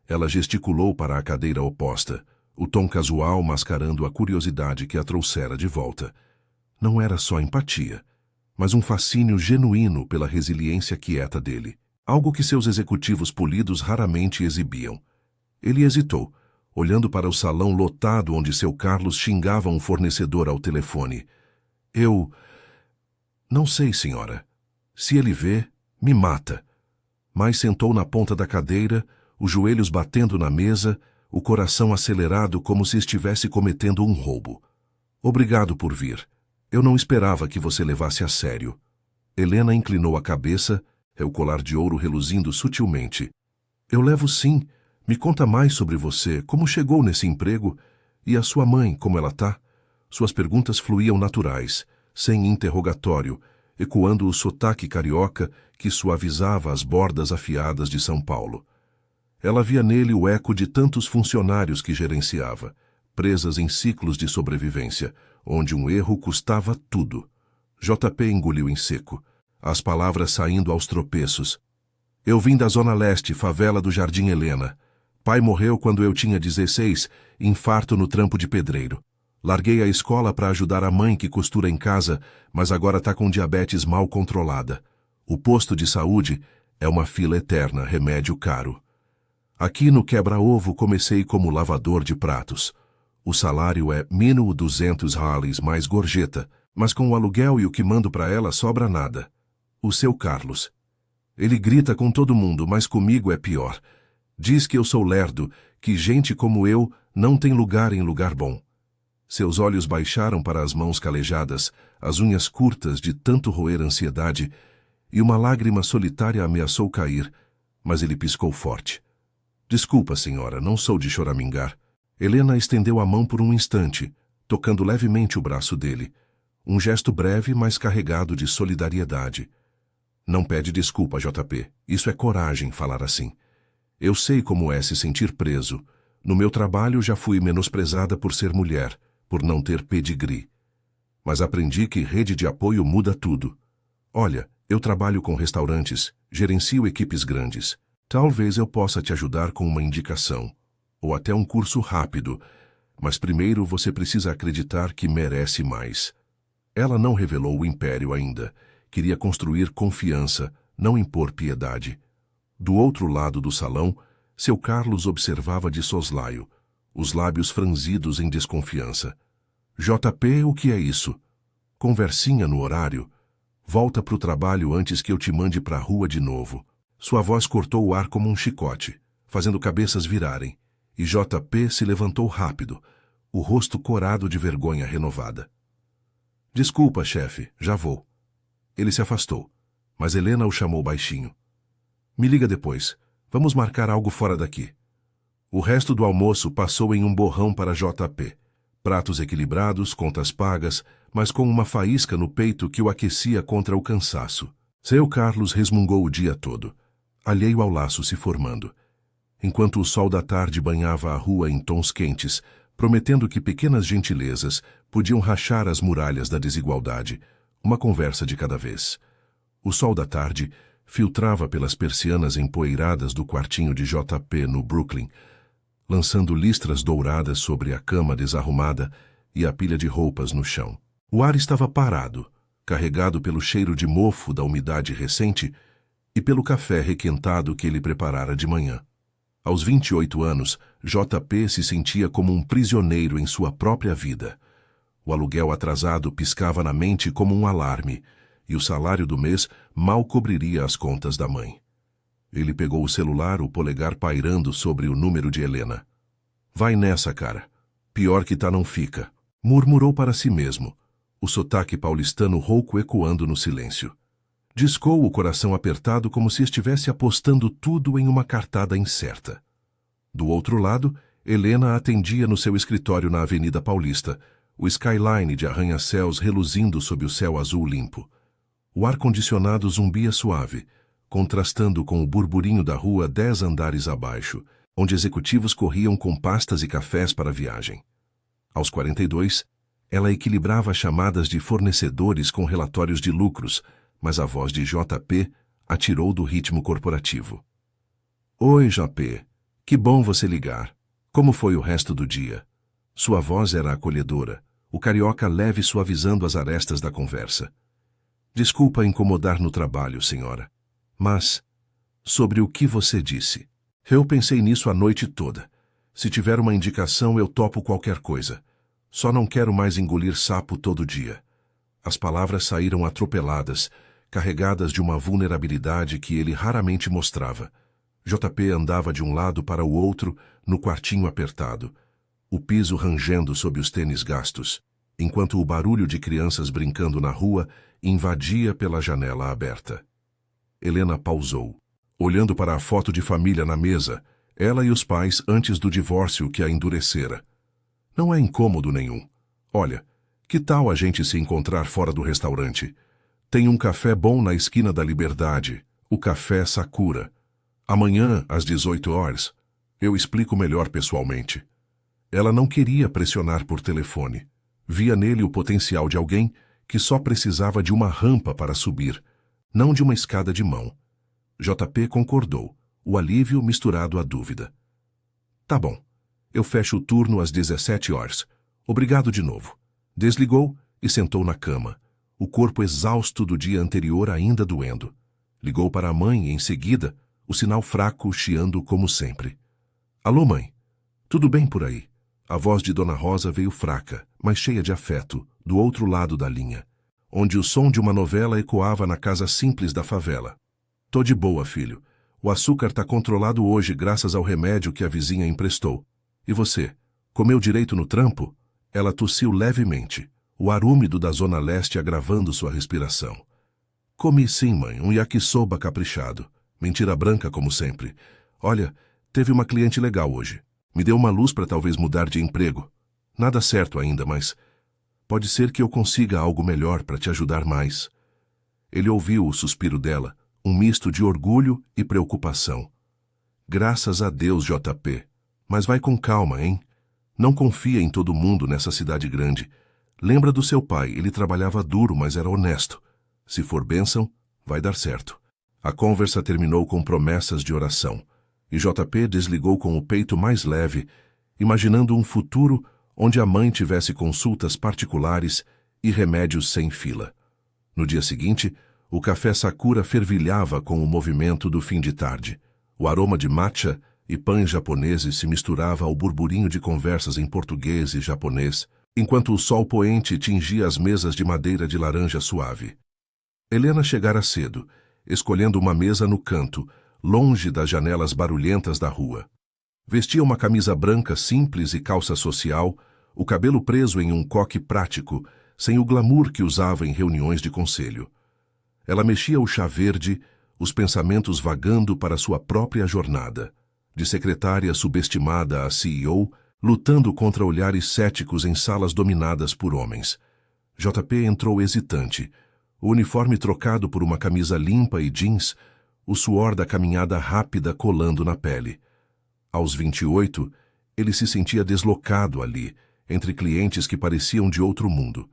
Ela gesticulou para a cadeira oposta, o tom casual mascarando a curiosidade que a trouxera de volta. Não era só empatia, mas um fascínio genuíno pela resiliência quieta dele, algo que seus executivos polidos raramente exibiam. Ele hesitou, olhando para o salão lotado onde seu Carlos xingava um fornecedor ao telefone. Eu... Não sei, senhora. Se ele vê, me mata. Mas sentou na ponta da cadeira, os joelhos batendo na mesa, o coração acelerado como se estivesse cometendo um roubo. Obrigado por vir. Eu não esperava que você levasse a sério. Helena inclinou a cabeça, o colar de ouro reluzindo sutilmente. Eu levo sim, Me conta mais sobre você, como chegou nesse emprego? E a sua mãe, como ela tá? Suas perguntas fluíam naturais, sem interrogatório, ecoando o sotaque carioca que suavizava as bordas afiadas de São Paulo. Ela via nele o eco de tantos funcionários que gerenciava, presas em ciclos de sobrevivência, onde um erro custava tudo. JP engoliu em seco, as palavras saindo aos tropeços. Eu vim da Zona Leste, favela do Jardim Helena. Pai morreu quando eu tinha 16, infarto no trampo de pedreiro. Larguei a escola para ajudar a mãe que costura em casa, mas agora tá com diabetes mal controlada. O posto de saúde é uma fila eterna, remédio caro. Aqui no Quebra-Ovo comecei como lavador de pratos. O salário é mínimo 200 reais mais gorjeta, mas com o aluguel e o que mando para ela sobra nada. O seu Carlos. Ele grita com todo mundo, mas comigo é pior. Diz que eu sou lerdo, que gente como eu não tem lugar em lugar bom. Seus olhos baixaram para as mãos calejadas, as unhas curtas de tanto roer ansiedade, e uma lágrima solitária ameaçou cair, mas ele piscou forte. Desculpa, senhora, não sou de choramingar. Helena estendeu a mão por um instante, tocando levemente o braço dele. Um gesto breve, mas carregado de solidariedade. Não pede desculpa, JP. Isso é coragem, falar assim. Eu sei como é se sentir preso. No meu trabalho já fui menosprezada por ser mulher, por não ter pedigree. Mas aprendi que rede de apoio muda tudo. Olha, eu trabalho com restaurantes, gerencio equipes grandes. Talvez eu possa te ajudar com uma indicação, ou até um curso rápido, mas primeiro você precisa acreditar que merece mais. Ela não revelou o império ainda. Queria construir confiança, não impor piedade. Do outro lado do salão, seu Carlos observava de soslaio, os lábios franzidos em desconfiança. JP, o que é isso? Conversinha no horário? Volta pro trabalho antes que eu te mande pra rua de novo. Sua voz cortou o ar como um chicote, fazendo cabeças virarem, e JP se levantou rápido, o rosto corado de vergonha renovada. Desculpa, chefe, já vou. Ele se afastou, mas Helena o chamou baixinho. Me liga depois. Vamos marcar algo fora daqui. O resto do almoço passou em um borrão para JP. Pratos equilibrados, contas pagas, mas com uma faísca no peito que o aquecia contra o cansaço. Seu Carlos resmungou o dia todo, alheio ao laço se formando. Enquanto o sol da tarde banhava a rua em tons quentes, prometendo que pequenas gentilezas podiam rachar as muralhas da desigualdade, uma conversa de cada vez. O sol da tarde filtrava pelas persianas empoeiradas do quartinho de JP no Brooklyn, lançando listras douradas sobre a cama desarrumada e a pilha de roupas no chão. O ar estava parado, carregado pelo cheiro de mofo da umidade recente e pelo café requentado que ele preparara de manhã. Aos 28 anos, JP se sentia como um prisioneiro em sua própria vida. O aluguel atrasado piscava na mente como um alarme, e o salário do mês mal cobriria as contas da mãe. Ele pegou o celular, o polegar pairando sobre o número de Helena. Vai nessa, cara. Pior que tá não fica. Murmurou para si mesmo, o sotaque paulistano rouco ecoando no silêncio. Discou o coração apertado como se estivesse apostando tudo em uma cartada incerta. Do outro lado, Helena atendia no seu escritório na Avenida Paulista, o skyline de arranha-céus reluzindo sob o céu azul limpo. O ar-condicionado zumbia suave, contrastando com o burburinho da rua 10 andares abaixo, onde executivos corriam com pastas e cafés para a viagem. Aos 42, ela equilibrava chamadas de fornecedores com relatórios de lucros, mas a voz de JP atirou do ritmo corporativo. Oi, JP. Que bom você ligar. Como foi o resto do dia? Sua voz era acolhedora, o carioca leve suavizando as arestas da conversa. Desculpa incomodar no trabalho, senhora. Mas, sobre o que você disse? Eu pensei nisso a noite toda. Se tiver uma indicação, eu topo qualquer coisa. Só não quero mais engolir sapo todo dia. As palavras saíram atropeladas, carregadas de uma vulnerabilidade que ele raramente mostrava. JP andava de um lado para o outro, no quartinho apertado, o piso rangendo sob os tênis gastos, enquanto o barulho de crianças brincando na rua invadia pela janela aberta. Helena pausou, olhando para a foto de família na mesa, Ela e os pais antes do divórcio que a endurecera. Não é incômodo nenhum. Olha, que tal a gente se encontrar fora do restaurante? Tem um café bom na esquina da Liberdade, o Café Sakura. Amanhã, às 18 horas. Eu explico melhor pessoalmente. Ela não queria pressionar por telefone. Via nele o potencial de alguém que só precisava de uma rampa para subir, não de uma escada de mão. JP concordou, o alívio misturado à dúvida. Tá bom. Eu fecho o turno às 17 horas. Obrigado de novo. Desligou e sentou na cama, o corpo exausto do dia anterior ainda doendo. Ligou para a mãe e, em seguida, o sinal fraco chiando como sempre. Alô, mãe. Tudo bem por aí? A voz de Dona Rosa veio fraca, mas cheia de afeto, do outro lado da linha, onde o som de uma novela ecoava na casa simples da favela. Tô de boa, filho. O açúcar tá controlado hoje graças ao remédio que a vizinha emprestou. E você, comeu direito no trampo? Ela tossiu levemente, o ar úmido da zona leste agravando sua respiração. Comi sim, mãe, um yakisoba caprichado. Mentira branca, como sempre. Olha, teve uma cliente legal hoje. Me deu uma luz para talvez mudar de emprego. Nada certo ainda, mas pode ser que eu consiga algo melhor para te ajudar mais. Ele ouviu o suspiro dela, um misto de orgulho e preocupação. Graças a Deus, JP. Mas vai com calma, hein? Não confia em todo mundo nessa cidade grande. Lembra do seu pai, ele trabalhava duro, mas era honesto. Se for bênção, vai dar certo. A conversa terminou com promessas de oração, e JP desligou com o peito mais leve, imaginando um futuro onde a mãe tivesse consultas particulares e remédios sem fila. No dia seguinte, o Café Sakura fervilhava com o movimento do fim de tarde. O aroma de matcha e pães japoneses se misturava ao burburinho de conversas em português e japonês, enquanto o sol poente tingia as mesas de madeira de laranja suave. Helena chegara cedo, escolhendo uma mesa no canto, longe das janelas barulhentas da rua. Vestia uma camisa branca simples e calça social, o cabelo preso em um coque prático, sem o glamour que usava em reuniões de conselho. Ela mexia o chá verde, os pensamentos vagando para sua própria jornada, de secretária subestimada a CEO, lutando contra olhares céticos em salas dominadas por homens. JP entrou hesitante, o uniforme trocado por uma camisa limpa e jeans, o suor da caminhada rápida colando na pele. Aos 28, ele se sentia deslocado ali, entre clientes que pareciam de outro mundo,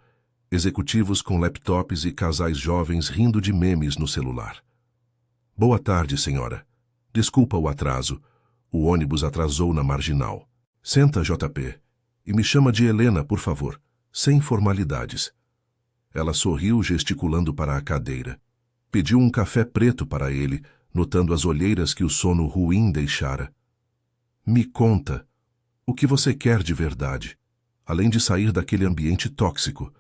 executivos com laptops e casais jovens rindo de memes no celular. Boa tarde, senhora. Desculpa o atraso. O ônibus atrasou na marginal. Senta, JP, e me chama de Helena, por favor, sem formalidades. Ela sorriu, gesticulando para a cadeira. Pediu um café preto para ele, notando as olheiras que o sono ruim deixara. Me conta, o que você quer de verdade, além de sair daquele ambiente tóxico?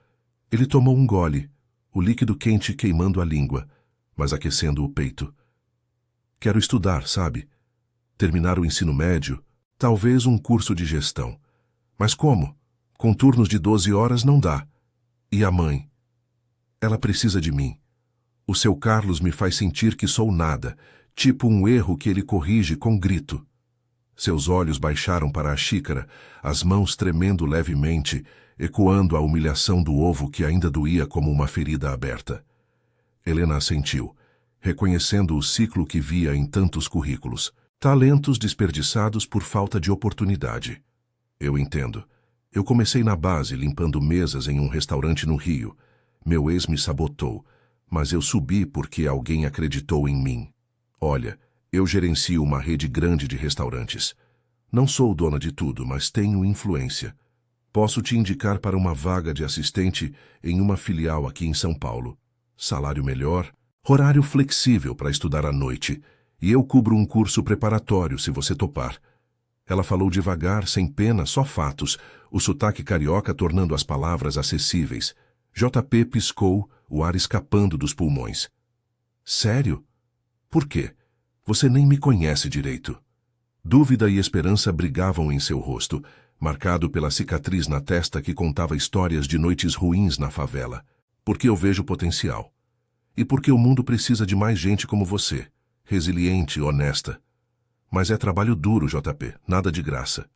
Ele tomou um gole, o líquido quente queimando a língua, mas aquecendo o peito. Quero estudar, sabe? Terminar o ensino médio, talvez um curso de gestão. Mas como? Com turnos de 12 horas não dá. E a mãe? Ela precisa de mim. O seu Carlos me faz sentir que sou nada, tipo um erro que ele corrige com grito. Seus olhos baixaram para a xícara, as mãos tremendo levemente, ecoando a humilhação do ovo que ainda doía como uma ferida aberta. Helena assentiu, reconhecendo o ciclo que via em tantos currículos. Talentos desperdiçados por falta de oportunidade. Eu entendo. Eu comecei na base, limpando mesas em um restaurante no Rio. Meu ex me sabotou, mas eu subi porque alguém acreditou em mim. Olha, eu gerencio uma rede grande de restaurantes. Não sou dona de tudo, mas tenho influência. Posso te indicar para uma vaga de assistente em uma filial aqui em São Paulo. Salário melhor, horário flexível para estudar à noite, e eu cubro um curso preparatório se você topar. Ela falou devagar, sem pena, só fatos, o sotaque carioca tornando as palavras acessíveis. JP piscou, o ar escapando dos pulmões. Sério? Por quê? Você nem me conhece direito. Dúvida e esperança brigavam em seu rosto, marcado pela cicatriz na testa que contava histórias de noites ruins na favela. Porque eu vejo potencial. E porque o mundo precisa de mais gente como você, resiliente e honesta. Mas é trabalho duro, JP, nada de graça.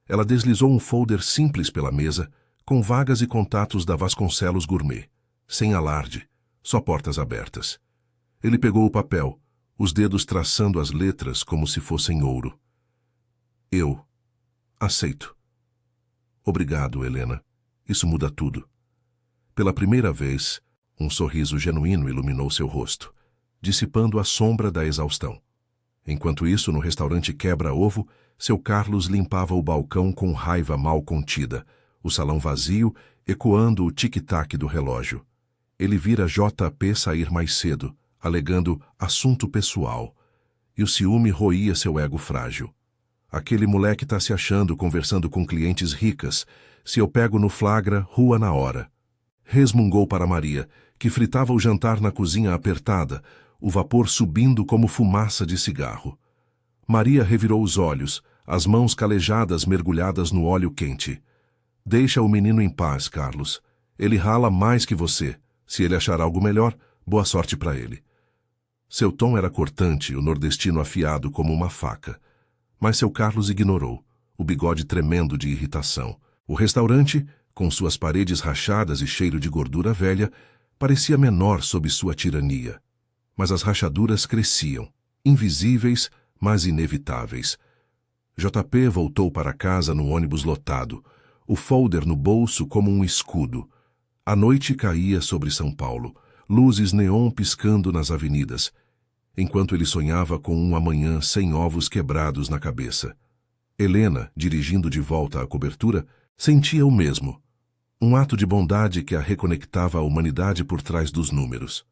Ela deslizou um folder simples pela mesa, com vagas e contatos da Vasconcelos Gourmet. Sem alarde, só portas abertas. Ele pegou o papel, os dedos traçando as letras como se fossem ouro. Eu aceito. Obrigado, Helena. Isso muda tudo. Pela primeira vez, um sorriso genuíno iluminou seu rosto, dissipando a sombra da exaustão. Enquanto isso, no restaurante Quebra-Ovo, seu Carlos limpava o balcão com raiva mal contida, o salão vazio, ecoando o tic-tac do relógio. Ele vira JP sair mais cedo, alegando assunto pessoal, e o ciúme roía seu ego frágil. Aquele moleque tá se achando conversando com clientes ricas. Se eu pego no flagra, rua na hora. Resmungou para Maria, que fritava o jantar na cozinha apertada, o vapor subindo como fumaça de cigarro. Maria revirou os olhos, as mãos calejadas mergulhadas no óleo quente. Deixa o menino em paz, Carlos. Ele rala mais que você. Se ele achar algo melhor, boa sorte para ele. Seu tom era cortante, o nordestino afiado como uma faca. Mas seu Carlos ignorou, o bigode tremendo de irritação. O restaurante, com suas paredes rachadas e cheiro de gordura velha, parecia menor sob sua tirania. Mas as rachaduras cresciam, invisíveis, mas inevitáveis. JP voltou para casa no ônibus lotado, o folder no bolso como um escudo. A noite caía sobre São Paulo, luzes neon piscando nas avenidas, enquanto ele sonhava com um amanhã sem ovos quebrados na cabeça. Helena, dirigindo de volta à cobertura, sentia o mesmo. Um ato de bondade que a reconectava à humanidade por trás dos números.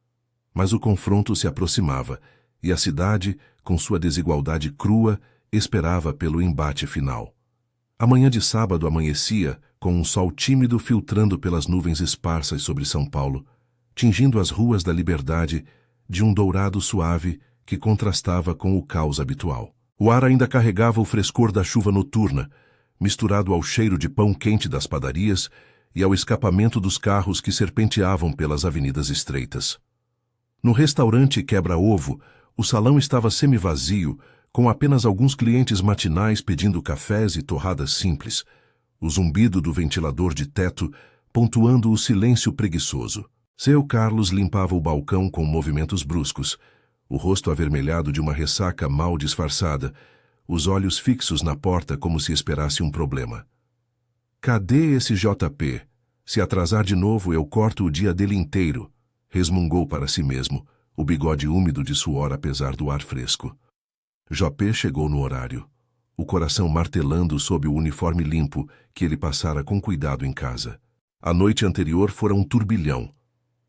Mas o confronto se aproximava, e a cidade, com sua desigualdade crua, esperava pelo embate final. A manhã de sábado amanhecia, com um sol tímido filtrando pelas nuvens esparsas sobre São Paulo, tingindo as ruas da Liberdade de um dourado suave que contrastava com o caos habitual. O ar ainda carregava o frescor da chuva noturna, misturado ao cheiro de pão quente das padarias e ao escapamento dos carros que serpenteavam pelas avenidas estreitas. No restaurante Quebra-Ovo, o salão estava semivazio, com apenas alguns clientes matinais pedindo cafés e torradas simples, o zumbido do ventilador de teto pontuando o silêncio preguiçoso. Seu Carlos limpava o balcão com movimentos bruscos, o rosto avermelhado de uma ressaca mal disfarçada, os olhos fixos na porta como se esperasse um problema. Cadê esse JP? Se atrasar de novo, eu corto o dia dele inteiro, resmungou para si mesmo, o bigode úmido de suor apesar do ar fresco. JP chegou no horário, o coração martelando sob o uniforme limpo que ele passara com cuidado em casa. A noite anterior fora um turbilhão.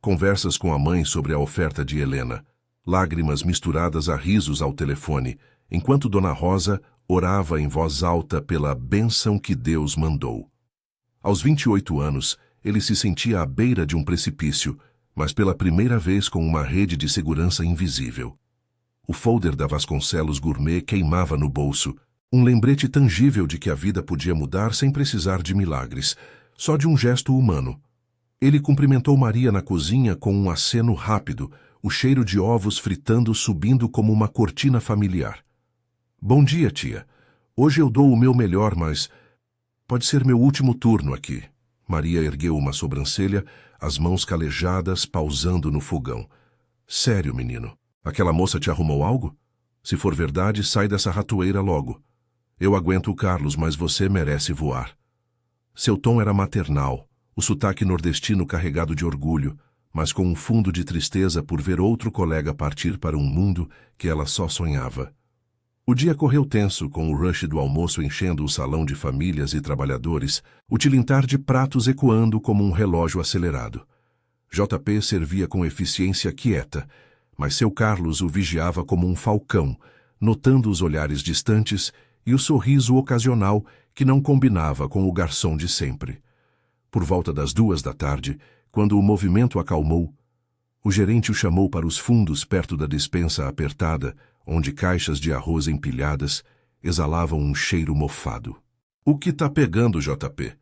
Conversas com a mãe sobre a oferta de Helena, lágrimas misturadas a risos ao telefone, enquanto Dona Rosa orava em voz alta pela bênção que Deus mandou. Aos 28 anos, ele se sentia à beira de um precipício, mas pela primeira vez com uma rede de segurança invisível. O folder da Vasconcelos Gourmet queimava no bolso, um lembrete tangível de que a vida podia mudar sem precisar de milagres, só de um gesto humano. Ele cumprimentou Maria na cozinha com um aceno rápido, o cheiro de ovos fritando subindo como uma cortina familiar. Bom dia, tia. Hoje eu dou o meu melhor, mas pode ser meu último turno aqui. Maria ergueu uma sobrancelha, as mãos calejadas, pausando no fogão. Sério, menino. Aquela moça te arrumou algo? Se for verdade, sai dessa ratoeira logo. Eu aguento o Carlos, mas você merece voar. Seu tom era maternal, o sotaque nordestino carregado de orgulho, mas com um fundo de tristeza por ver outro colega partir para um mundo que ela só sonhava. O dia correu tenso, com o rush do almoço enchendo o salão de famílias e trabalhadores, o tilintar de pratos ecoando como um relógio acelerado. JP servia com eficiência quieta, mas seu Carlos o vigiava como um falcão, notando os olhares distantes e o sorriso ocasional que não combinava com o garçom de sempre. Por volta das 2 da tarde, quando o movimento acalmou, o gerente o chamou para os fundos perto da despensa apertada, onde caixas de arroz empilhadas exalavam um cheiro mofado. O que tá pegando, JP?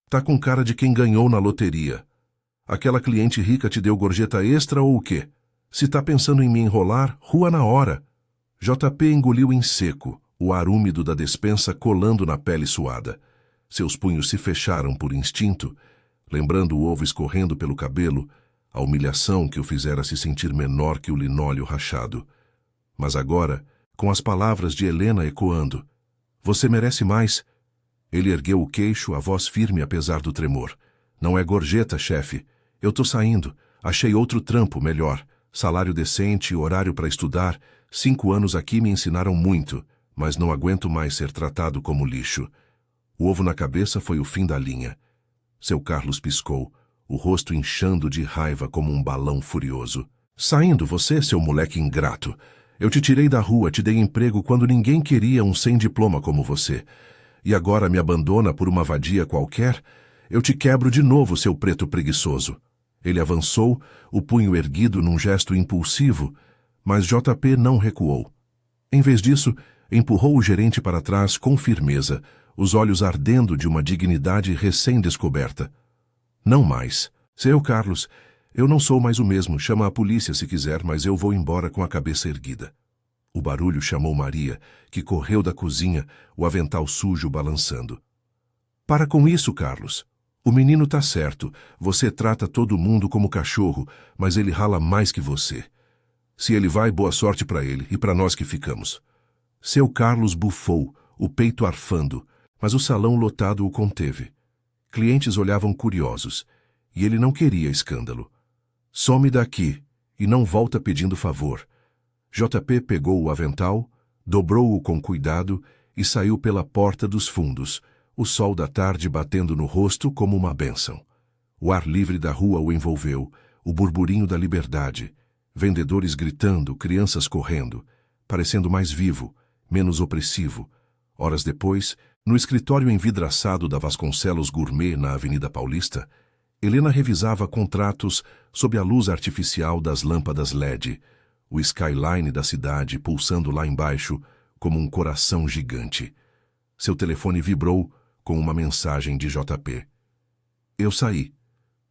Tá com cara de quem ganhou na loteria. Aquela cliente rica te deu gorjeta extra ou o quê? Se tá pensando em me enrolar, rua na hora. JP engoliu em seco, o ar úmido da despensa colando na pele suada. Seus punhos se fecharam por instinto, lembrando o ovo escorrendo pelo cabelo, a humilhação que o fizera se sentir menor que o linóleo rachado. Mas agora, com as palavras de Helena ecoando, "Você merece mais." Ele ergueu o queixo, a voz firme apesar do tremor. "Não é gorjeta, chefe. Eu tô saindo. Achei outro trampo melhor. Salário decente, horário para estudar. 5 anos aqui me ensinaram muito, mas não aguento mais ser tratado como lixo." O ovo na cabeça foi o fim da linha. Seu Carlos piscou, o rosto inchando de raiva como um balão furioso. "Saindo você, seu moleque ingrato. Eu te tirei da rua, te dei emprego quando ninguém queria um sem diploma como você. E agora me abandona por uma vadia qualquer? Eu te quebro de novo, seu preto preguiçoso." Ele avançou, o punho erguido num gesto impulsivo, mas JP não recuou. Em vez disso, empurrou o gerente para trás com firmeza, os olhos ardendo de uma dignidade recém-descoberta. "Não mais. Seu Carlos, eu não sou mais o mesmo. Chama a polícia se quiser, mas eu vou embora com a cabeça erguida." O barulho chamou Maria, que correu da cozinha, o avental sujo balançando. "Para com isso, Carlos. O menino tá certo. Você trata todo mundo como cachorro, mas ele rala mais que você. Se ele vai, boa sorte para ele e para nós que ficamos." Seu Carlos bufou, o peito arfando, mas o salão lotado o conteve. Clientes olhavam curiosos, e ele não queria escândalo. "Some daqui, e não volta pedindo favor." JP pegou o avental, dobrou-o com cuidado e saiu pela porta dos fundos, o sol da tarde batendo no rosto como uma bênção. O ar livre da rua o envolveu, o burburinho da liberdade, vendedores gritando, crianças correndo, parecendo mais vivo, menos opressivo. Horas depois, no escritório envidraçado da Vasconcelos Gourmet na Avenida Paulista, Helena revisava contratos sob a luz artificial das lâmpadas LED, o skyline da cidade pulsando lá embaixo como um coração gigante. Seu telefone vibrou com uma mensagem de JP. "Eu saí.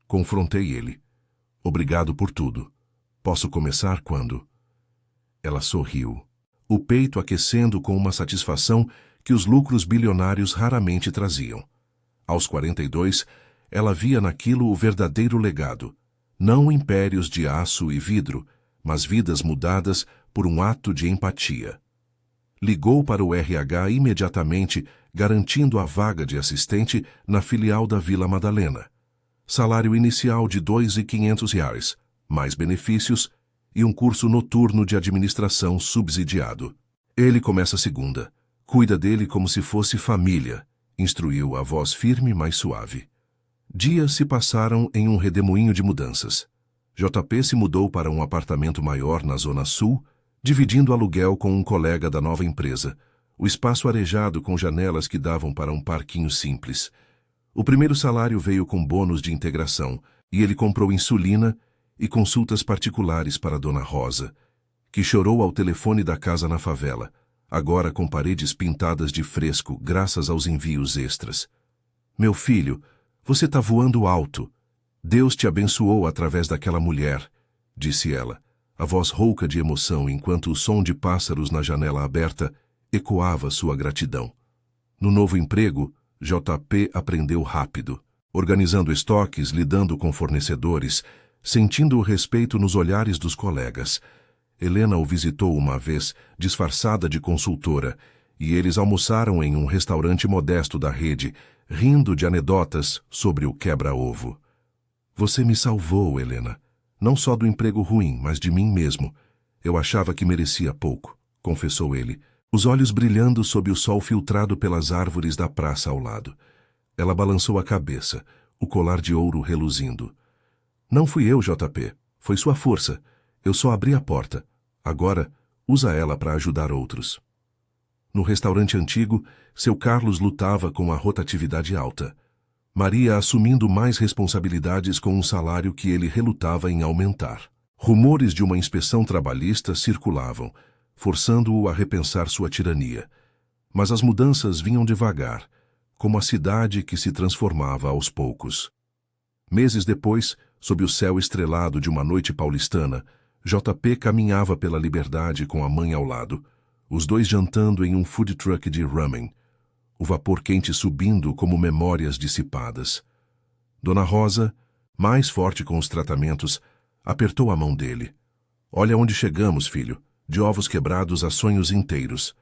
Confrontei ele. Obrigado por tudo. Posso começar quando?" Ela sorriu, o peito aquecendo com uma satisfação que os lucros bilionários raramente traziam. Aos 42, ela via naquilo o verdadeiro legado, não impérios de aço e vidro, mas vidas mudadas por um ato de empatia. Ligou para o RH imediatamente, garantindo a vaga de assistente na filial da Vila Madalena. Salário inicial de R$ 2.500, mais benefícios e um curso noturno de administração subsidiado. "Ele começa segunda. Cuida dele como se fosse família", instruiu a voz firme, mas suave. Dias se passaram em um redemoinho de mudanças. JP se mudou para um apartamento maior na Zona Sul, dividindo aluguel com um colega da nova empresa, o espaço arejado com janelas que davam para um parquinho simples. O primeiro salário veio com bônus de integração, e ele comprou insulina e consultas particulares para Dona Rosa, que chorou ao telefone da casa na favela, agora com paredes pintadas de fresco graças aos envios extras. "Meu filho, você tá voando alto. Deus te abençoou através daquela mulher", disse ela, a voz rouca de emoção enquanto o som de pássaros na janela aberta ecoava sua gratidão. No novo emprego, JP aprendeu rápido, organizando estoques, lidando com fornecedores, sentindo o respeito nos olhares dos colegas. Helena o visitou uma vez, disfarçada de consultora, e eles almoçaram em um restaurante modesto da rede, rindo de anedotas sobre o quebra-ovo. "Você me salvou, Helena. Não só do emprego ruim, mas de mim mesmo. Eu achava que merecia pouco", confessou ele, os olhos brilhando sob o sol filtrado pelas árvores da praça ao lado. Ela balançou a cabeça, o colar de ouro reluzindo. "Não fui eu, JP. Foi sua força. Eu só abri a porta. Agora, usa ela para ajudar outros." No restaurante antigo, seu Carlos lutava com a rotatividade alta. Maria assumindo mais responsabilidades com um salário que ele relutava em aumentar. Rumores de uma inspeção trabalhista circulavam, forçando-o a repensar sua tirania. Mas as mudanças vinham devagar, como a cidade que se transformava aos poucos. Meses depois, sob o céu estrelado de uma noite paulistana, JP caminhava pela Liberdade com a mãe ao lado, os dois jantando em um food truck de ramen, o vapor quente subindo como memórias dissipadas. Dona Rosa, mais forte com os tratamentos, apertou a mão dele. Olha onde chegamos, filho, de ovos quebrados a sonhos inteiros.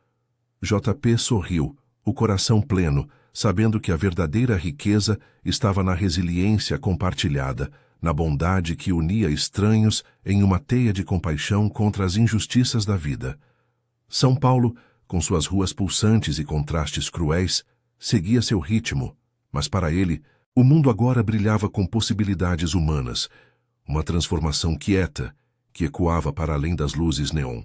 JP sorriu, o coração pleno, sabendo que a verdadeira riqueza estava na resiliência compartilhada, na bondade que unia estranhos em uma teia de compaixão contra as injustiças da vida. São Paulo, com suas ruas pulsantes e contrastes cruéis, seguia seu ritmo, mas para ele, o mundo agora brilhava com possibilidades humanas, uma transformação quieta, que ecoava para além das luzes neon.